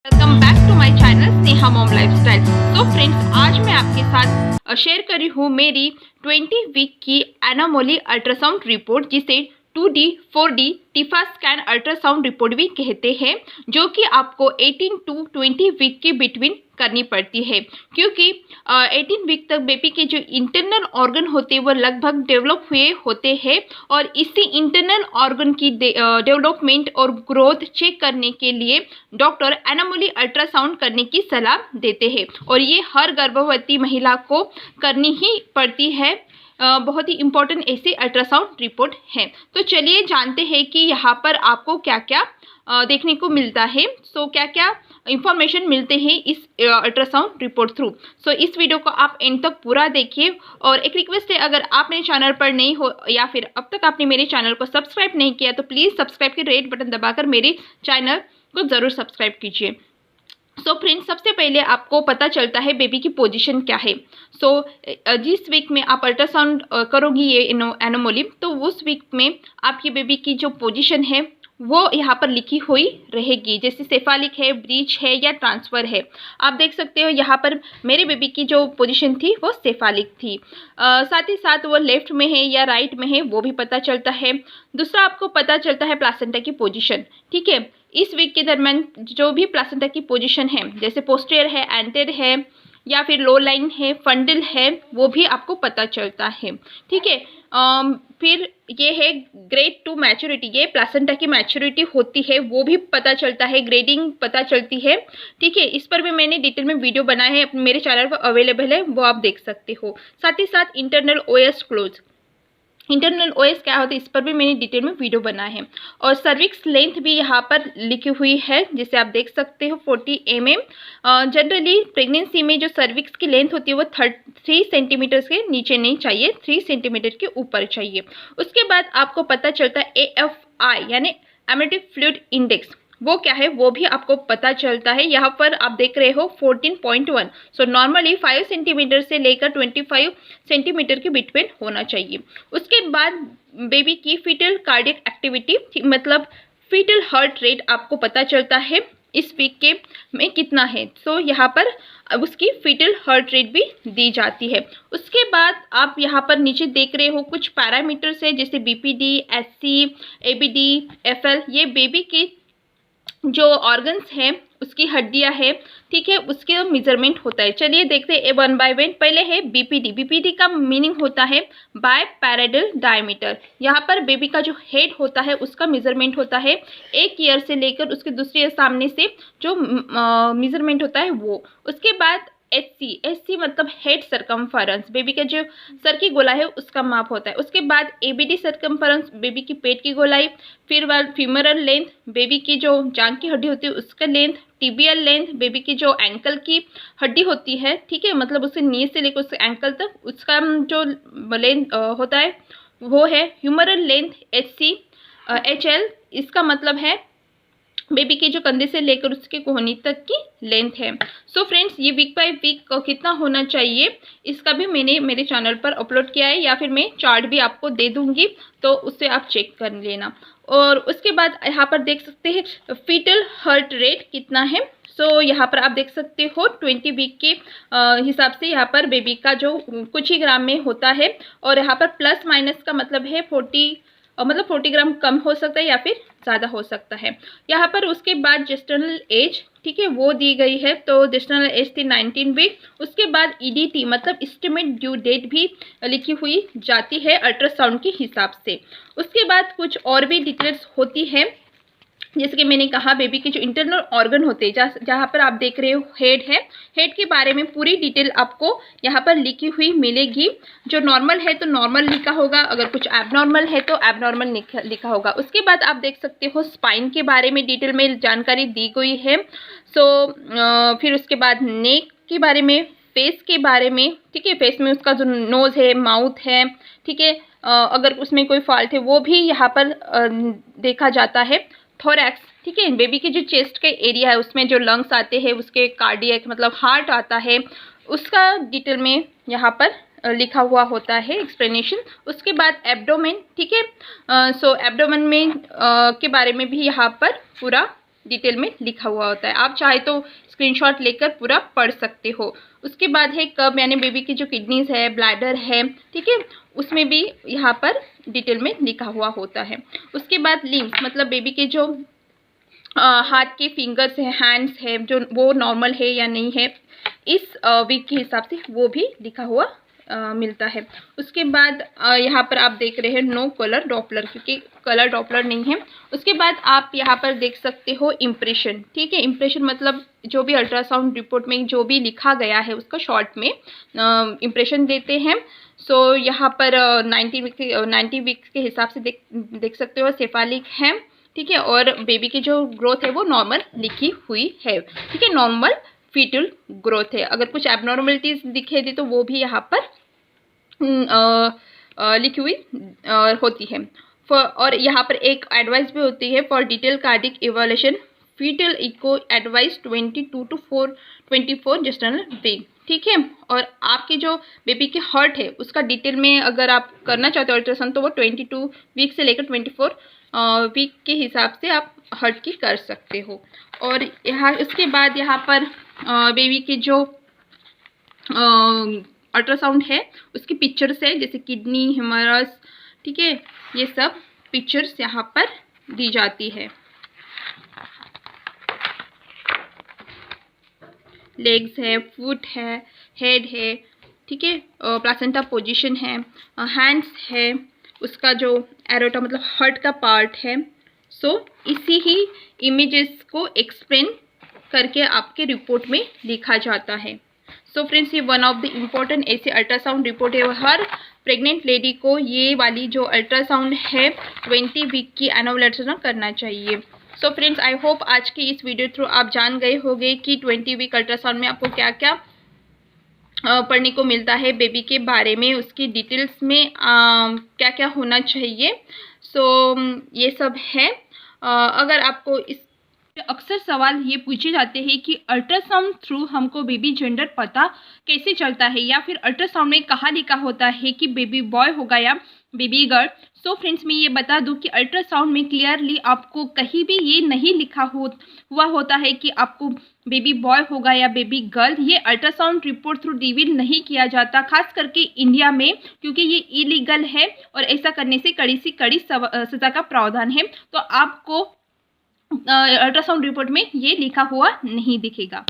Welcome back to my channel Sneha mom lifestyle. So friends, आज मैं आपके साथ शेयर कर रही हूँ मेरी 20 वीक की एनोमली अल्ट्रासाउंड रिपोर्ट, जिसे 2D 4D TIFFA scan ultrasound report भी कहते हैं, जो कि आपको 18 टू 20 वीक के बिटवीन करनी पड़ती है, क्योंकि 18 वीक तक बेबी के जो इंटरनल ऑर्गन होते हैं वो लगभग डेवलप हुए होते हैं, और इसी इंटरनल ऑर्गन की डेवलपमेंट और ग्रोथ चेक करने के लिए डॉक्टर एनोमली अल्ट्रासाउंड करने की सलाह देते हैं, और ये हर गर्भवती महिला को करनी ही पड़ती है। बहुत ही इम्पोर्टेंट ऐसी अल्ट्रासाउंड रिपोर्ट है। तो चलिए जानते हैं कि यहाँ पर आपको क्या क्या देखने को मिलता है। सो क्या क्या इंफॉर्मेशन मिलते हैं इस अल्ट्रासाउंड रिपोर्ट थ्रू। सो इस वीडियो को आप एंड तक पूरा देखिए, और एक रिक्वेस्ट है, अगर आप मेरे चैनल पर नहीं हो या फिर अब तक आपने मेरे चैनल को सब्सक्राइब नहीं किया तो प्लीज़ सब्सक्राइब के रेड बटन दबाकर मेरे चैनल को ज़रूर सब्सक्राइब कीजिए। सो फ्रेंड्स, सबसे पहले आपको पता चलता है बेबी की पोजीशन क्या है। सो जिस वीक में आप अल्ट्रासाउंड करोगी ये एनोमली, तो उस वीक में आपकी बेबी की जो पोजीशन है वो यहाँ पर लिखी हुई रहेगी, जैसे सेफालिक है, ब्रीच है या ट्रांसफ़र है। आप देख सकते हो यहाँ पर मेरे बेबी की जो पोजीशन थी वो सेफालिक थी। साथ ही साथ वो लेफ्ट में है या राइट में है वो भी पता चलता है। दूसरा आपको पता चलता है प्लासेंटा की पोजीशन। ठीक है, इस वीक के दरमियान जो भी प्लासेंटा की पोजीशन है, जैसे पोस्टीरियर है, एंटेरियर है या फिर लो लाइन है, फंडल है, वो भी आपको पता चलता है। ठीक है, फिर ये है ग्रेड 2 मैच्योरिटी, ये प्लासेंटा की मैच्योरिटी होती है वो भी पता चलता है, ग्रेडिंग पता चलती है। ठीक है, इस पर भी मैंने डिटेल में वीडियो बनाया है, मेरे चैनल पर अवेलेबल है, वो आप देख सकते हो। साथ ही साथ internal OS close, internal OS क्या होता है इस पर भी मैंने डिटेल में वीडियो बनाया है। और सर्विक्स लेंथ भी यहाँ पर लिखी हुई है, जिसे आप देख सकते हो 40 mm। जनरली प्रेगनेंसी में जो सर्विक्स की लेंथ होती है वो 3 सेंटीमीटर के नीचे नहीं चाहिए, 3 सेंटीमीटर के ऊपर चाहिए। उसके बाद आपको पता चलता है AFI यानी एम्नियोटिक फ्लूइड इंडेक्स, वो क्या है वो भी आपको पता चलता है। यहाँ पर आप देख रहे हो 14.1। सो नॉर्मली 5 सेंटीमीटर से लेकर 25 सेंटीमीटर के बिटवीन होना चाहिए। उसके बाद बेबी की फीटल कार्डियक एक्टिविटी, मतलब फीटल हार्ट रेट आपको पता चलता है इस वीक के में कितना है। सो यहाँ पर उसकी फीटल हार्ट रेट भी दी जाती है। उसके बाद आप यहाँ पर नीचे देख रहे हो कुछ पैरामीटर्स है, जैसे BPD, SC, ABD, FL, ये बेबी की जो ऑर्गन्स हैं उसकी हड्डियां हैं। ठीक है, उसके मेजरमेंट होता है। चलिए देखते हैं वन बाय वन। पहले है BPD। BPD का मीनिंग होता है बाय पैराइडल डायमीटर। यहाँ पर बेबी का जो हेड होता है उसका मेजरमेंट होता है 1 ईयर से लेकर उसके दूसरे सामने से जो मेजरमेंट होता है वो। उसके बाद SC मतलब हेड सरकमफरेंस, बेबी का जो सर की गोलाई है उसका माप होता है। उसके बाद ABD सरकमफरेंस, बेबी की पेट की गोलाई। फिर बाद फीमरल लेंथ, बेबी की जो जांघ की हड्डी होती है उसका लेंथ। टिबियल लेंथ, बेबी की जो एंकल की हड्डी होती है, ठीक है, मतलब उसके नी से लेकर उसके एंकल तक उसका जो लेंथ होता है वो है। ह्यूमरल लेंथ HC, HL, इसका मतलब है बेबी के जो कंधे से लेकर उसके कोहनी तक की लेंथ है। सो फ्रेंड्स, ये वीक बाय वीक कितना होना चाहिए इसका भी मैंने मेरे चैनल पर अपलोड किया है, या फिर मैं चार्ट भी आपको दे दूंगी, तो उससे आप चेक कर लेना। और उसके बाद यहाँ पर देख सकते हैं फीटल हार्ट रेट कितना है। सो यहाँ पर आप देख सकते हो 20 वीक के हिसाब से यहाँ पर बेबी का जो कुछ ही ग्राम में होता है, और यहाँ पर प्लस माइनस का मतलब है 40 ग्राम कम हो सकता है या फिर ज़्यादा हो सकता है। यहाँ पर उसके बाद जेस्टर्नल एज, ठीक है, वो दी गई है। तो जेस्टर्नल एज थी 19 वीक। उसके बाद EDT मतलब एस्टिमेट ड्यू डेट भी लिखी हुई जाती है अल्ट्रासाउंड के हिसाब से। उसके बाद कुछ और भी डिटेल्स होती है, जैसे कि मैंने कहा बेबी के जो इंटरनल ऑर्गन होते हैं, जहाँ पर आप देख रहे हो हेड है, हेड के बारे में पूरी डिटेल आपको यहाँ पर लिखी हुई मिलेगी। जो नॉर्मल है तो नॉर्मल लिखा होगा, अगर कुछ एबनॉर्मल है तो एबनॉर्मल लिखा होगा। उसके बाद आप देख सकते हो स्पाइन के बारे में डिटेल में जानकारी दी गई है। सो फिर उसके बाद नेक के बारे में, फेस के बारे में, ठीक है, फेस में उसका जो नोज़ है, माउथ है, ठीक है, अगर उसमें कोई फॉल्ट है वो भी यहाँ पर देखा जाता है। थोरैक्स, ठीक है, बेबी के जो चेस्ट के एरिया है उसमें जो लंग्स आते हैं, उसके कार्डियक मतलब हार्ट आता है, उसका डिटेल में यहाँ पर लिखा हुआ होता है एक्सप्लेनेशन। उसके बाद एब्डोमेन, ठीक है, सो एब्डोमेन में के बारे में भी यहाँ पर पूरा डिटेल में लिखा हुआ होता है। आप चाहे तो स्क्रीनशॉट लेकर पूरा पढ़ सकते हो। उसके बाद है कब, यानी बेबी की जो किडनीज है, ब्लैडर है, ठीक है, उसमें भी यहाँ पर डिटेल में लिखा हुआ होता है। उसके बाद लिम्स, मतलब बेबी के जो हाथ के फिंगर्स है, हैंड्स है, जो वो नॉर्मल है या नहीं है, इस वीक के हिसाब से वो भी लिखा हुआ मिलता है। उसके बाद यहाँ पर आप देख रहे हैं नो कलर डॉपलर, क्योंकि कलर डॉपलर नहीं है। उसके बाद आप यहाँ पर देख सकते हो इम्प्रेशन, ठीक है। इम्प्रेशन मतलब जो भी अल्ट्रासाउंड रिपोर्ट में जो भी लिखा गया है उसका शॉर्ट में इम्प्रेशन देते हैं। सो यहाँ पर 90 वीक्स के हिसाब से देख सकते हो सेफालिक है, ठीक है, और बेबी की जो ग्रोथ है वो नॉर्मल लिखी हुई है, ठीक है, नॉर्मल फीटल ग्रोथ है। अगर कुछ एबनॉर्मलिटीज दिखे दी तो वो भी यहाँ पर लिखी हुई होती है। और यहाँ पर एक एडवाइस भी होती है for detail cardiac evolution fetal echo advice 22 to 24 gestational week, ठीक है। और आपके जो बेबी के हार्ट है उसका डिटेल में अगर आप करना चाहते हो अल्ट्रासाउंड तो वो 22 वीक से लेकर 24 वीक के हिसाब से आप हार्ट की कर सकते हो। और यहाँ उसके बाद यहाँ पर बेबी के जो अल्ट्रासाउंड है उसकी पिक्चर्स है, जैसे किडनी, ह्यूमरस, ठीक है, ये सब पिक्चर्स यहाँ पर दी जाती है। लेग्स है, फुट है, हेड है, ठीक है, प्लासेंटा पोजीशन है, हैंड्स है, उसका जो एरोटा मतलब हार्ट का पार्ट है। सो इसी ही इमेजेस को एक्सप्लेन करके आपके रिपोर्ट में लिखा जाता है। सो फ्रेंड्स, ये वन ऑफ द इम्पोर्टेंट ऐसे अल्ट्रासाउंड रिपोर्ट है। हर प्रेग्नेंट लेडी को ये वाली जो अल्ट्रासाउंड है 20 वीक की एनुअल अल्ट्रासाउंड करना चाहिए। सो फ्रेंड्स, आई होप आज की इस वीडियो थ्रू आप जान गए होंगे कि 20 वीक अल्ट्रासाउंड में आपको क्या क्या पढ़ने को मिलता है, बेबी के बारे में, उसकी डिटेल्स में क्या क्या होना चाहिए। सो ये सब है। अगर आपको इस अक्सर सवाल ये पूछे जाते हैं कि अल्ट्रासाउंड थ्रू हमको बेबी जेंडर पता कैसे चलता है, या फिर अल्ट्रासाउंड में कहाँ लिखा होता है कि बेबी बॉय होगा या बेबी गर्ल। सो फ्रेंड्स, मैं ये बता दूं कि अल्ट्रासाउंड में क्लियरली आपको कहीं भी ये नहीं लिखा हुआ होता है कि आपको बेबी बॉय होगा या बेबी गर्ल। ये अल्ट्रासाउंड रिपोर्ट थ्रू रिवील नहीं किया जाता, खास करके इंडिया में, क्योंकि ये इलीगल है और ऐसा करने से कड़ी से कड़ी सज़ा का प्रावधान है। तो आपको अल्ट्रासाउंड रिपोर्ट में ये लिखा हुआ नहीं दिखेगा।